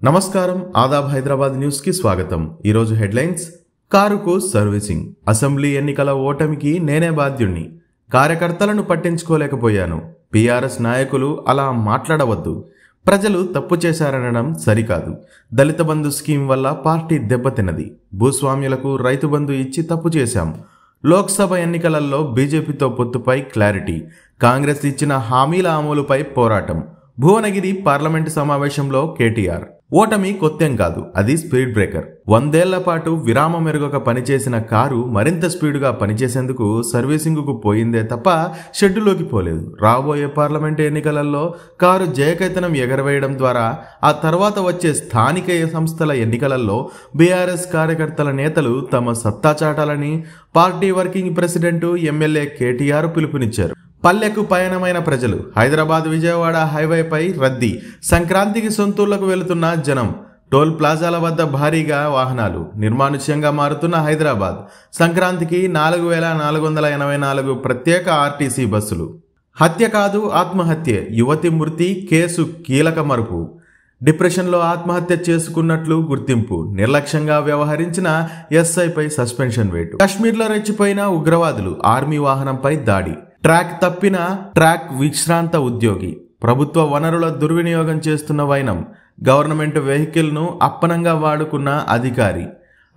నమస్కారం ఆదాబ్ హైదరాబాద్ న్యూస్ కి స్వాగతం। ఈ రోజు హెడ్లైన్స్। కారుకు సర్వీసింగ్, అసెంబ్లీ ఎన్నికల ఓటమికి నేనే బాధ్యుణ్ణి, కార్యకర్తలను పట్టించుకోలేకపోయాను, పిఆర్ఎస్ నాయకులు అలా మాట్లాడవద్దు, ప్రజలు తప్పు చేశారనడం సరికాదు, దళిత బంధు స్కీమ్ వల్ల పార్టీ దెబ్బతిన్నది, భూస్వామ్యులకు రైతు బంధు ఇచ్చి తప్పు చేశాం, లోక్సభ ఎన్నికలలో బీజేపీతో పొత్తుపై క్లారిటీ, కాంగ్రెస్ ఇచ్చిన హామీల అమలుపై పోరాటం, భువనగిరి పార్లమెంటు సమావేశంలో కేటీఆర్। ఓటమి కొత్తేం కాదు, అది స్పీడ్ బ్రేకర్। 100 ఏళ్ల పాటు విరామం మెరుగక పనిచేసిన కారు మరింత స్పీడుగా పనిచేసేందుకు సర్వీసింగుకు పోయిందే తప్ప షెడ్యూల్లోకి పోలేదు। రాబోయే పార్లమెంటు ఎన్నికలలో కారు జయకేతనం ఎగరవేయడం ద్వారా ఆ తర్వాత వచ్చే స్థానిక సంస్థల ఎన్నికలలో బీఆర్ఎస్ కార్యకర్తల నేతలు తమ సత్తా చాటాలని party working president MLA KTR పిలుపునిచ్చారు। పల్లెకు పయనమైన ప్రజలు, హైదరాబాద్ విజయవాడ హైవేపై రద్దీ, సంక్రాంతికి సొంతూళ్లకు వెళుతున్న జనం, టోల్ ప్లాజాల వద్ద భారీగా వాహనాలు, నిర్మానుష్యంగా మారుతున్న హైదరాబాద్, సంక్రాంతికి 4484 ప్రత్యేక ఆర్టీసీ బస్సులు। హత్య కాదు ఆత్మహత్యే, యువతి మృతి కేసు కీలక మరుపు, డిప్రెషన్లో ఆత్మహత్య చేసుకున్నట్లు గుర్తింపు, నిర్లక్ష్యంగా వ్యవహరించిన ఎస్ఐపై సస్పెన్షన్ వేటు, కశ్మీర్లో రెచ్చిపోయిన ఉగ్రవాదులు, ఆర్మీ వాహనంపై దాడి, ట్రాక్ తప్పిన ట్రాక్ విశ్రాంత ఉద్యోగి, ప్రభుత్వ వనరుల దుర్వినియోగం చేస్తున్న వైనం, గవర్నమెంట్ వెహికల్ను అప్పనంగా వాడుకున్న అధికారి,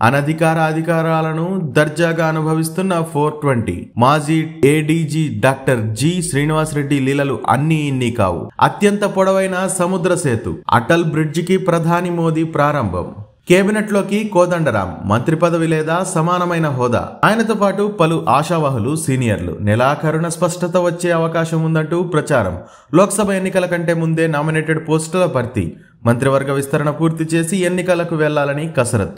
అనధికార అధికారాలను దర్జాగా అనుభవిస్తున్న 420, మాజీ ఏడీజీ డాక్టర్ జి శ్రీనివాసరెడ్డి లీలలు అన్నీ ఇన్ని కావు, అత్యంత పొడవైన సముద్ర సేతు, అటల్ బ్రిడ్జికి ప్రధాని మోదీ ప్రారంభం, కేబినెట్లోకి కోదండరాం, మంత్రి పదవి లేదా సమానమైన హోదా, ఆయనతో పాటు పలు ఆశావహులు సీనియర్లు, నెలాఖరున స్పష్టత వచ్చే అవకాశం ఉందంటూ ప్రచారం, లోక్సభ ఎన్నికల కంటే ముందే నామినేటెడ్ పోస్టుల భర్తీ, మంత్రివర్గ విస్తరణ పూర్తి చేసి ఎన్నికలకు వెళ్లాలని కసరత్తు।